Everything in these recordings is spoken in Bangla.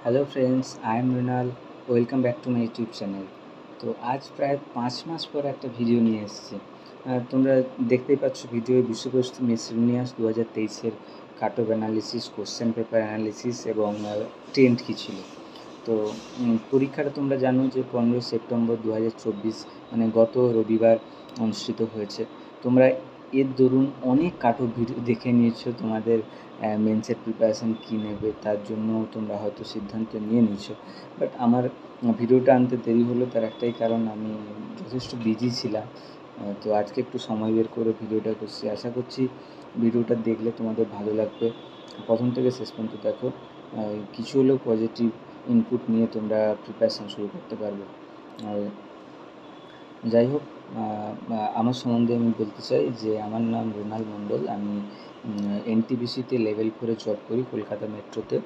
Hello friends, I am Mrinal. Welcome back to my YouTube channel. তো আজ প্রায় 5 মাস পর একটা ভিডিও নিয়ে এসেছি। তোমরা দেখতেই পাচ্ছ ভিডিওর বিষয়বস্তু মিসেলেনিয়াস 2023-এর cut off analysis, question paper analysis এবং ট্রেন্ড কী ছিল। তো পরীক্ষাটা তোমরা জানো যে 15 সেপ্টেম্বর 2024 মানে গত রবিবার অনুষ্ঠিত হয়েছে। তোমরা এর দরুন অনেক কাট অফ ভিডিও দেখে নিয়েছো, তোমাদের মেন্সের প্রিপারেশান কী নেবে তার জন্য তোমরা হয়তো সিদ্ধান্ত নিয়ে নিয়েছো। বাট আমার ভিডিওটা আনতে দেরি হলো, তার একটাই কারণ, আমি যথেষ্ট বিজি ছিলাম। তো আজকে একটু সময় বের করে ভিডিওটা করছি। আশা করছি ভিডিওটা দেখলে তোমাদের ভালো লাগবে। প্রথম থেকে শেষ পর্যন্ত দেখো, কিছু হলেও পজিটিভ ইনপুট নিয়ে তোমরা প্রিপারেশান শুরু করতে পারবে। আর যাই হোক, আমার সম্বন্ধে আমি বলতে চাই যে আমার নাম মৃণাল মণ্ডল। আমি এনটিপিসিতে লেভেল 4-এ জব করি, কলকাতা মেট্রোতে।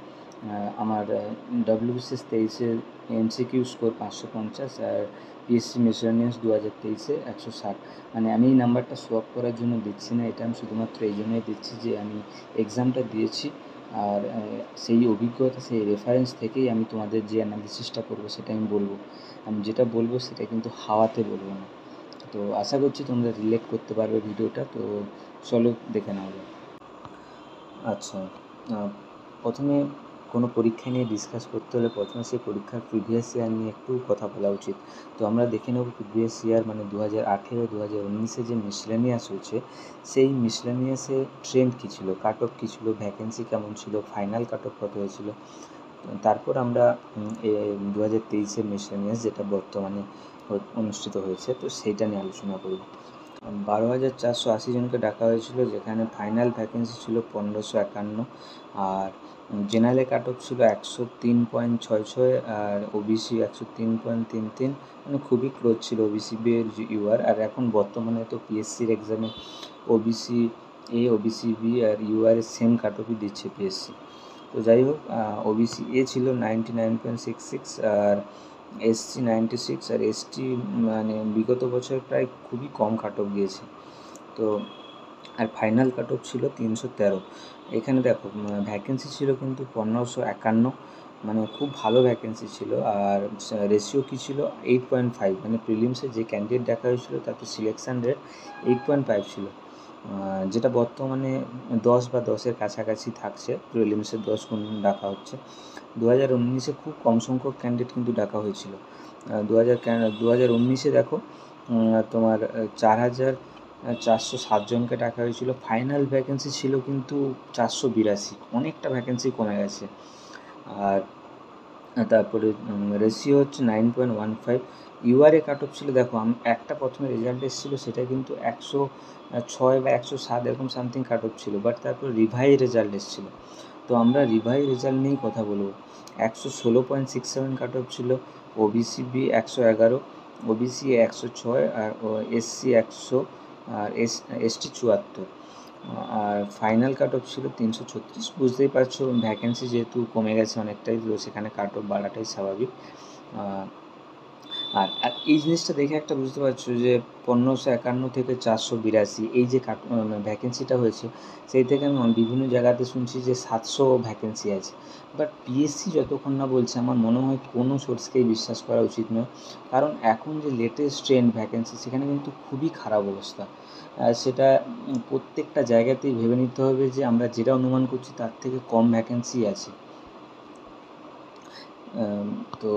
আমার ডব্লিউবিসিএস 23-এর এমসিকিউ স্কোর 550 আর পিএসসি মিসেলেনিয়াস 2023-এ 160। মানে আমি এই নাম্বারটা শো অফ করার জন্য দিচ্ছি না, এটা আমি শুধুমাত্র এই জন্যই দিচ্ছি যে আমি এক্সামটা দিয়েছি। আর সেই অভিজ্ঞতা, সেই রেফারেন্স থেকেই আমি তোমাদের যে অ্যানালিসিসটা করবো সেটা আমি বলবো। আমি যেটা বলবো সেটা কিন্তু হাওয়াতে বলবো না। তো আশা করছি তোমরা রিলেট করতে পারবে ভিডিওটা। তো চলো দেখে নেওয়া যাক। আচ্ছা, প্রথমে কোনো পরীক্ষা নিয়ে ডিসকাস করতে হলে প্রথমে সেই পরীক্ষার প্রিভিয়াস ইয়ার নিয়ে একটু কথা বলা উচিত। তো আমরা দেখে নেব প্রিভিয়াস ইয়ার মানে 2018, 2019-এ যে মিসেলেনিয়াস হয়েছে, সেই মিসেলেনিয়াসে ট্রেন্ড কী ছিল, কাট অফ কী ছিল, ভ্যাকেন্সি কেমন ছিল, ফাইনাল কাট অফ কত হয়েছিল। তারপর আমরা 2023-এর মিসেলেনিয়াস যেটা বর্তমানে অনুষ্ঠিত হয়েছে, তো সেইটা নিয়ে আলোচনা করব। 12,480 জনকে ডাকা হয়েছিল, যেখানে ফাইনাল ভ্যাকেন্সি ছিল 1551। আর জেনারেলে কাট অফ ছিল 103.66 আর ওবিসি 103.33, মানে খুবই ক্লোজ ছিল ওবিসি বি এর ইউআর। আর এখন বর্তমানে তো পিএসসির এক্সামে ওবিসি এ, ওবিসি বি আর ইউআর এর সেম কাট অফই দিচ্ছে পিএসসি। তো যাই হোক, ওবিসি এ ছিল 99.66 আর এসসি 96 আর এসটি মানে বিগত বছর প্রায় খুবই কম কাট অফ গিয়েছে। তো আর ফাইনাল কাট অফ ছিল 313। এখানে দেখো ভ্যাকেন্সি ছিল কিন্তু 1551, মানে খুব ভালো ভ্যাকেন্সি ছিল। আর রেশিও কী ছিল 8.5, মানে প্রিলিমসে যে ক্যান্ডিডেট দেখা হয়েছিল তাতে সিলেকশান রেট 8.5 ছিল, যেটা বর্তমানে 10 বা 10-এর কাছাকাছি থাকছে। প্রিলিমসে 10 গুণ ডাকা হচ্ছে। 2019-এ খুব কম সংখ্যক ক্যান্ডিডেট কিন্তু ডাকা হয়েছিল। 2019-এ দেখো তোমার 4,407 জনকে ডাকা হয়েছিল। ফাইনাল ভ্যাকেন্সি ছিল কিন্তু 482, অনেকটা ভ্যাকেন্সি কমে গেছে। আর তারপরে রেশিও হচ্ছে 9.15। ইউআরএ কাট অফ ছিল, দেখো একটা প্রথমে রেজাল্ট এসেছিলো, সেটা কিন্তু 106 বা 107 এরকম সামথিং কাট অফ ছিল। বাট তারপর রিভাইজ রেজাল্ট এসেছিলো, তো আমরা রিভাইজ রেজাল্ট নিয়েই কথা বলবো। 116.67 কাট অফ ছিল। OBC B 111, OBC 106 R SC 100 R ST 74। R final cut of ছিল 336। বুঝতেই পারছো ভ্যাকেন্সি যেহেতু কমে গেছে অনেকটাই, তো সেখানে কাট অফ বাড়াটাই স্বাভাবিক। আর এই জিনিসটা দেখে একটা বুঝতে পারছো যে 1551 থেকে 482 এই যে ভ্যাকেন্সিটা হয়েছে, সেই থেকে আমি বিভিন্ন জায়গাতে শুনছি যে 700 ভ্যাকেন্সি আছে। বাট পিএসসি যতক্ষণ না বলছে, আমার মনে হয় কোনো সোর্সকেই বিশ্বাস করা উচিত নয়। কারণ এখন যে লেটেস্ট ট্রেন্ড ভ্যাকেন্সি, সেখানে কিন্তু খুবই খারাপ অবস্থা। সেটা প্রত্যেকটা জায়গাতেই ভেবে নিতে হবে যে আমরা যেটা অনুমান করছি তার থেকে কম ভ্যাকেন্সি আছে। তো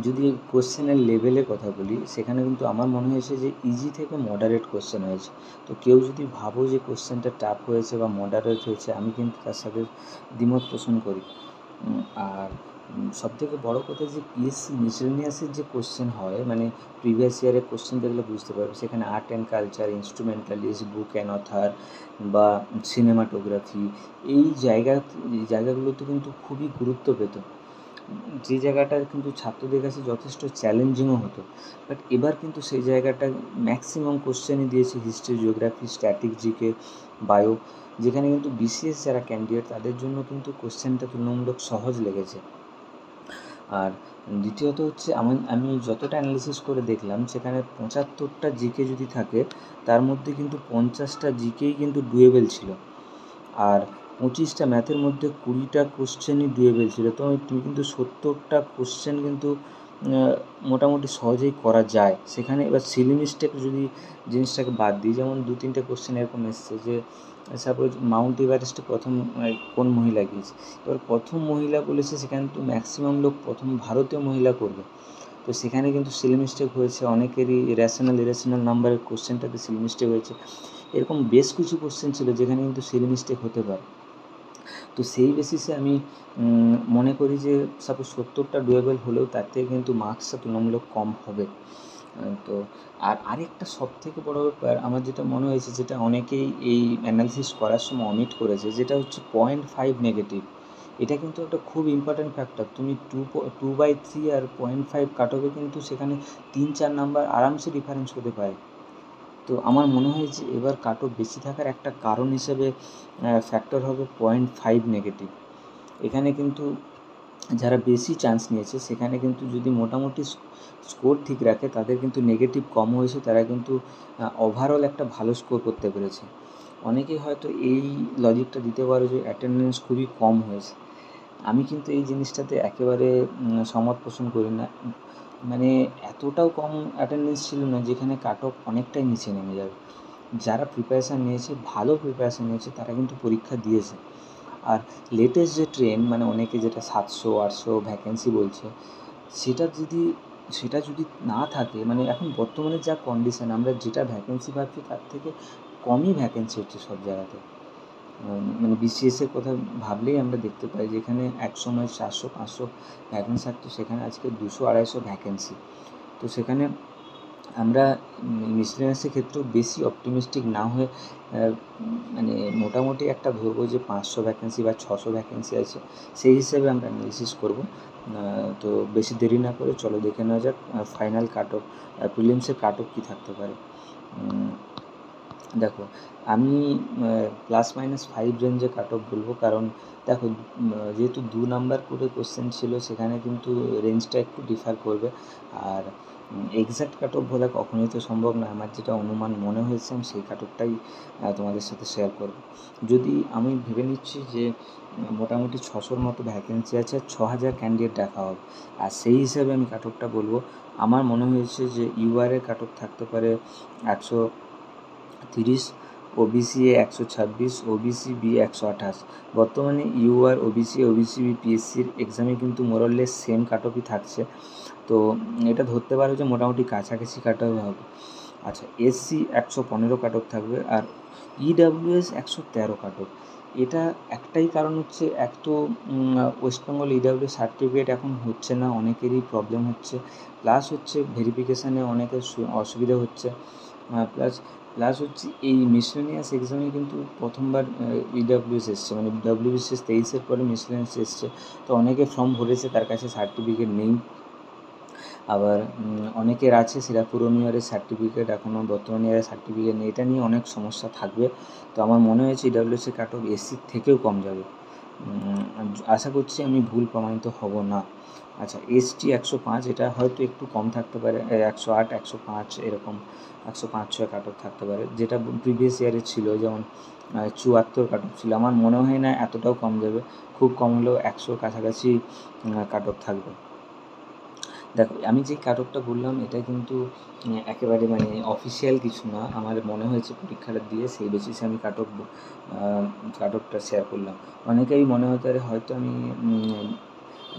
যদি কোশ্চেনের লেভেলের কথা বলি, সেখানে কিন্তু আমার মনে হয়েছে যে ইজি থেকে মডারেট কোশ্চেন হয়েছে। তো কেউ যদি ভাবো যে কোশ্চেনটা টাফ হয়েছে বা মডারেট হয়েছে, আমি কিন্তু তার সাথে দ্বিমত পোষণ করি। আর সবথেকে বড় কথা যে পিএসসি মিসেলেনিয়াসের যে কোশ্চেন হয়, মানে প্রিভিয়াস ইয়ারের কোশ্চেন দেখলে বুঝতে পারবে, সেখানে art and culture, instrumentalist, book and author বা সিনেমাটোগ্রাফি, এই জায়গাগুলোতে কিন্তু খুবই গুরুত্ব পেত, যে জায়গাটা কিন্তু ছাত্রদের কাছে যথেষ্ট চ্যালেঞ্জিংও হতো। বাট এবার কিন্তু সেই জায়গাটা ম্যাক্সিমাম কোশ্চেনই দিয়েছে history, geography, static, GK, bio, যেখানে কিন্তু বিসিএস যারা ক্যান্ডিডেট তাদের জন্য কিন্তু কোশ্চেনটা তুলনামূলক সহজ লেগেছে। আর দ্বিতীয়ত হচ্ছে আমি যতটা অ্যানালিসিস করে দেখলাম, সেখানে 75টা জিকে যদি থাকে, তার মধ্যে কিন্তু 50টা জিকেই কিন্তু ডুয়েবল ছিল। আর 25টা ম্যাথের মধ্যে 20টা কোশ্চেনই ডুয়েবল ছিল। তো তুমি কিন্তু 70টা কোশ্চেন কিন্তু মোটামুটি সহজেই করা যায়। সেখানে এবার সিলি মিস্টেক যদি জিনিসটাকে বাদ দিই, যেমন 2-3টে কোশ্চেন এরকম এসছে যে সাপোজ মাউন্ট এভারেস্টে প্রথম কোন মহিলা গিয়েছে, এবার প্রথম মহিলা বলেছে, সেখানে তো ম্যাক্সিমাম লোক প্রথম ভারতীয় মহিলা করবে। তো সেখানে কিন্তু সিলি মিস্টেক হয়েছে, অনেকেরই ইরেশনাল নাম্বারের কোশ্চেনটাতে সিলি মিস্টেক হয়েছে। এরকম বেশ কিছু কোশ্চেন ছিল যেখানে কিন্তু সিলি মিস্টেক হতে পারে। তো সেই বেসিসে আমি মনে করি যে সাপোজ 70টা ডুয়েবল হলেও তার থেকে কিন্তু মার্কসটা তুলনামূলক কম হবে। তো আরেকটা সবথেকে বড় ব্যাপার আমার যেটা মনে হয়েছে, যেটা অনেকেই এই অ্যানালিসিস করার সময় অমিট করেছে, যেটা হচ্ছে 0.5 নেগেটিভ। এটা কিন্তু একটা খুব ইম্পর্ট্যান্ট ফ্যাক্টর। তুমি 2/3 আর 0.5 কাট অফে কিন্তু সেখানে 3-4 নাম্বার আরামসে ডিফারেন্স হতে পারে। তো আমার মনে হয় যে এবার কাট অফ বেশি থাকার একটা কারণ হিসেবে ফ্যাক্টর হবে 0.5 নেগেটিভ। এখানে কিন্তু যারা বেশি চান্স নিয়েছে সেখানে কিন্তু যদি মোটামুটি স্কোর ঠিক রাখে, তাদের কিন্তু নেগেটিভ কম হয়েছে, তারা কিন্তু ওভারঅল একটা ভালো স্কোর করতে পেরেছে। অনেকেই হয়তো এই লজিকটা দিতে পারে যে অ্যাটেন্ডেন্স খুবই কম হয়েছে। আমি কিন্তু এই জিনিসটাতে একেবারে সমর্থন পোষণ করি না। মানে এতটাও কম অ্যাটেন্ডেন্স ছিল না যেখানে কাট অফ অনেকটাই নিচে নেমে যাবে। যারা প্রিপারেশান নিয়েছে, ভালো প্রিপারেশান নিয়েছে, তারা কিন্তু পরীক্ষা দিয়েছে। আর লেটেস্ট যে ট্রেন্ড, মানে অনেকে যেটা 700-800 ভ্যাকেন্সি বলছে, সেটা যদি না থাকে, মানে এখন বর্তমানে যা কন্ডিশান, আমরা যেটা ভ্যাকেন্সি পাচ্ছি তার থেকে কমই ভ্যাকেন্সি হচ্ছে সব জায়গাতে। মানে বিসিএসের কথা ভাবলেই আমরা দেখতে পাই যেখানে এক সময় 400-500 ভ্যাকেন্সি থাকতো, সেখানে আজকে 200-250 ভ্যাকেন্সি। তো সেখানে আমরা মিসলেনিয়াসের ক্ষেত্রেও বেশি অপটিমিস্টিক না হয়ে মানে মোটামুটি একটা ধরবো যে 500 ভ্যাকেন্সি বা 600 ভ্যাকেন্সি আছে, সেই হিসেবে আমরা অ্যানালিসিস করবো। তো বেশি দেরি না করে চলো দেখে নেওয়া যাক ফাইনাল কাট অফ, প্রিলিমসের কাট অফ কী থাকতে পারে। দেখো, আমি +-5 রেঞ্জে কাট অফ বলবো, কারণ দেখো যেহেতু 2 নাম্বার করে কোশ্চেন ছিল, সেখানে কিন্তু রেঞ্জটা একটু ডিফার করবে। আর এক্স্যাক্ট কাট অফ বলা কখনোই তো সম্ভব না। আমার যেটা অনুমান মনে হয়েছে আমি সেই কাট অফটাই তোমাদের সাথে শেয়ার করব। যদি আমি ভেবে নিচ্ছি যে মোটামুটি 600-র মতো ভ্যাকেন্সি আছে, 6000 ক্যান্ডিডেট ডাকা হবে, আর সেই হিসাবে আমি কাট অফটা বলবো। আমার মনে হয়েছে যে ইউআরের কাট অফ থাকতে পারে 130, ওবিসি এ 126, ওবিসি বি 128। বর্তমানে ইউআর, ওবিসি বি পিএসসির এক্সামে কিন্তু মোরলেস সেম কাট অফই থাকছে। তো এটা ধরতে পারো যে মোটামুটি কাছাকাছি কাট অফ হবে। আচ্ছা, এসসি 115 কাট অফ থাকবে, আর ইডাব্লিউএস 113 কাট অফ। এটা একটাই কারণ হচ্ছে, এক তো ওয়েস্টবেঙ্গল ইডাব্লিউএস সার্টিফিকেট এখন হচ্ছে না, অনেকেরই প্রবলেম হচ্ছে, প্লাস হচ্ছে ভেরিফিকেশানে অনেকের অসুবিধা হচ্ছে, প্লাস হচ্ছে এই মিসলেনিয়াস এক্সামে কিন্তু প্রথমবার ইডাব্লিউএস এসছে, মানে ডব্লিউবিসিএস 23-এর পরে মিসলেনিয়াস এসছে। তো অনেকে ফর্ম ভরেছে, তার কাছে সার্টিফিকেট নেই। আবার অনেকের আছে সেটা পুরনো ইয়ারের সার্টিফিকেট, এখনও বর্তমান ইয়ারের সার্টিফিকেট নেই। এটা নিয়ে অনেক সমস্যা থাকবে। তো আমার মনে হয়েছে ইডাব্লিউএসের কাট অফ এসসির থেকেও কম যাবে। আশা করছি আমি ভুল প্রমাণিত হব না। আচ্ছা, এসটি 105, এটা হয়তো একটু কম থাকতে পারে, 108, 105 এরকম, 105-6 কাট অফ থাকতে পারে, যেটা প্রিভিয়াস ইয়ারে ছিল, যেমন 74 কাট অফ ছিল। আমার মনে হয় না এতটাও কম যাবে, খুব কম হলেও 100 কাছাকাছি কাট অফ থাকবে। দেখো, আমি যে কাট অফটা বললাম এটা কিন্তু একেবারে মানে অফিসিয়াল কিছু না, আমার মনে হয়েছে পরীক্ষাটা দিয়ে সেই বেসিসে আমি কাট অফটা শেয়ার করলাম। অনেকেরই মনে হতে পারে হয়তো আমি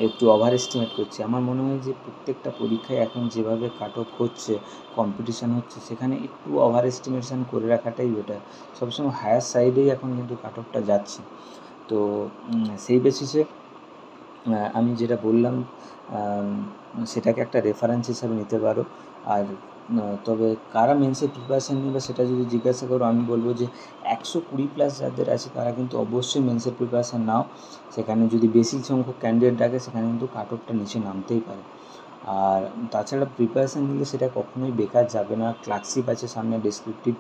একটু ওভার এস্টিমেট করছি। আমার মনে হয় যে প্রত্যেকটা পরীক্ষায় এখন যেভাবে কাট অফ হচ্ছে, কম্পিটিশান হচ্ছে, সেখানে একটু ওভার এস্টিমেশন করে রাখাটাই বেটার। সবসময় হায়ার সাইডেই এখন কিন্তু কাট অফটা যাচ্ছে। তো সেই বেসিসে আমি যেটা বললাম সেটাকে একটা রেফারেন্স হিসাবে নিতে পারো। আর তবে কারা মেন্সের প্রিপারেশান নেবে সেটা যদি জিজ্ঞাসা করো, আমি বলবো যে 120+ যাদের আছে তারা কিন্তু অবশ্যই মেন্সের প্রিপারেশান নাও। সেখানে যদি বেশি সংখ্যক ক্যান্ডিডেট ডাকে, সেখানে কিন্তু কাট অফটা নিচে নামতেই পারে। আর তাছাড়া প্রিপারেশান নিলে সেটা কখনোই বেকার যাবে না। ক্লার্কশিপ আছে সামনে, ডেসক্রিপটিভ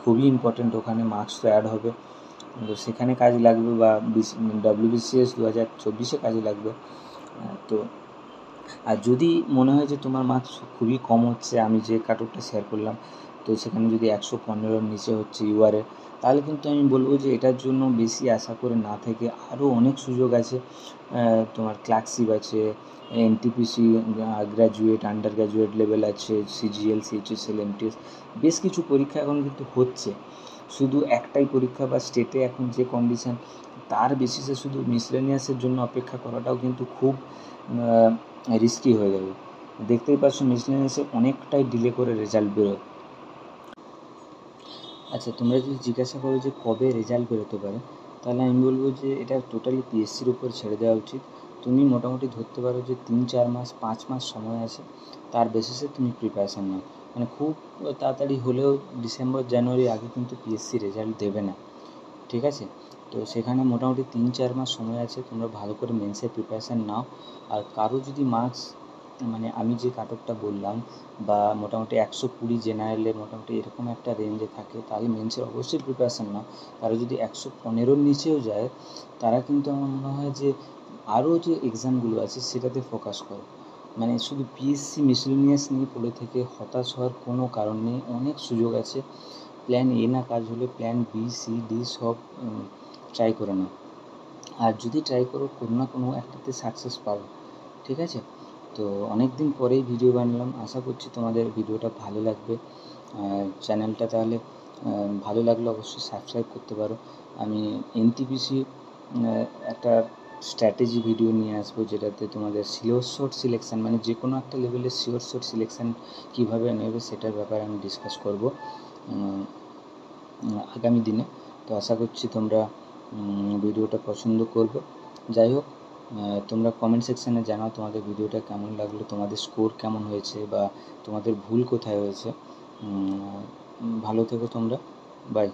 খুবই ইম্পর্টেন্ট, ওখানে মার্কস তো অ্যাড হবে, তো সেখানে কাজে লাগবে, বা ডব্লিউবিসিএস 2024-এ কাজে লাগবে। তো আর যদি মনে হয় যে তোমার মার্কস খুবই কম হচ্ছে, আমি যে কাট অফটা শেয়ার করলাম, তো সেখানে যদি 115-র নিচে হচ্ছে ইউআরএ, তাহলে কিন্তু আমি বলবো যে এটার জন্য বেশি আশা করে না থেকে আরও অনেক সুযোগ আছে। তোমার ক্লার্কশিপ আছে, NTPC graduate, under graduate level আছে, সিজিএল, সিএইচএসএল, এমটিএস, বেশ কিছু পরীক্ষা এখন কিন্তু হচ্ছে। শুধু একটাই পরীক্ষা বা স্টেটে এখন যে কন্ডিশন, তার বেসিসে শুধু মিসলেনিয়াসের জন্য অপেক্ষা করাটাও কিন্তু খুব রিস্কি হয়ে যাবে। দেখতেই পাচ্ছ মিসলেনিয়াসে অনেকটাই ডিলে করে রেজাল্ট বেরোয়। আচ্ছা, তোমরা যদি জিজ্ঞাসা করো যে কবে রেজাল্ট বেরোতে পারে, তাহলে আমি বলবো যে এটা টোটালি পিএসসির উপর ছেড়ে দেওয়া উচিত। তুমি মোটামুটি ধরতে পারো যে 3-4 মাস 5 মাস সময় আছে, তার বেসিসে তুমি প্রিপারেশান নাও। মানে খুব তাড়াতাড়ি হলেও ডিসেম্বর জানুয়ারির আগে কিন্তু পিএসসি রেজাল্ট দেবে না, ঠিক আছে? তো সেখানে মোটামুটি 3-4 মাস সময় আছে, তোমরা ভালো করে মেন্সের প্রিপারেশান নাও। আর কারো যদি মার্কস মানে আমি যে কাট অফটা বললাম বা মোটামুটি 120 জেনারেলে মোটামুটি এরকম একটা রেঞ্জে থাকে, তাহলে মেন্সের অবশ্যই প্রিপারেশান নাও। কারো যদি 115-র নিচেও যায়, তারা কিন্তু আমার মনে হয় যে আরও যে এক্সামগুলো আছে সেটাতে ফোকাস করো। মানে শুধু পিএসসি মিসেলেনিয়াস নিয়ে পড়ে থেকে হতাশ হওয়ার কোনো কারণ নেই, অনেক সুযোগ আছে। প্ল্যান এ না কাজ হলে প্ল্যান বি, সি, ডি সব ট্রাই করে নাও। আর যদি ট্রাই করো, কোনো না কোনো একটাতে সাকসেস পাবে, ঠিক আছে? তো অনেক দিন পরেই ভিডিও বানালাম, আশা করছি তোমাদের ভিডিওটা ভালো লাগবে। চ্যানেলটা তাহলে ভালো লাগলে অবশ্যই সাবস্ক্রাইব করতে পারো। আমি এনটিপিসি একটা স্ট্র্যাটেজি ভিডিও নিয়ে আসবো, যেটাতে তোমাদের শিওর শর্ট সিলেকশান, মানে যে কোনো একটা লেভেলের শিওর শর্ট সিলেকশান কীভাবে নেবে সেটার ব্যাপারে আমি ডিসকাস করবো আগামী দিনে। তো আশা করছি তোমরা ভিডিওটা পছন্দ করবে। যাই হোক, তোমরা কমেন্ট সেকশানে জানাও তোমাদের ভিডিওটা কেমন লাগলো, তোমাদের স্কোর কেমন হয়েছে বা তোমাদের ভুল কোথায় হয়েছে। ভালো থেকো তোমরা, বাই।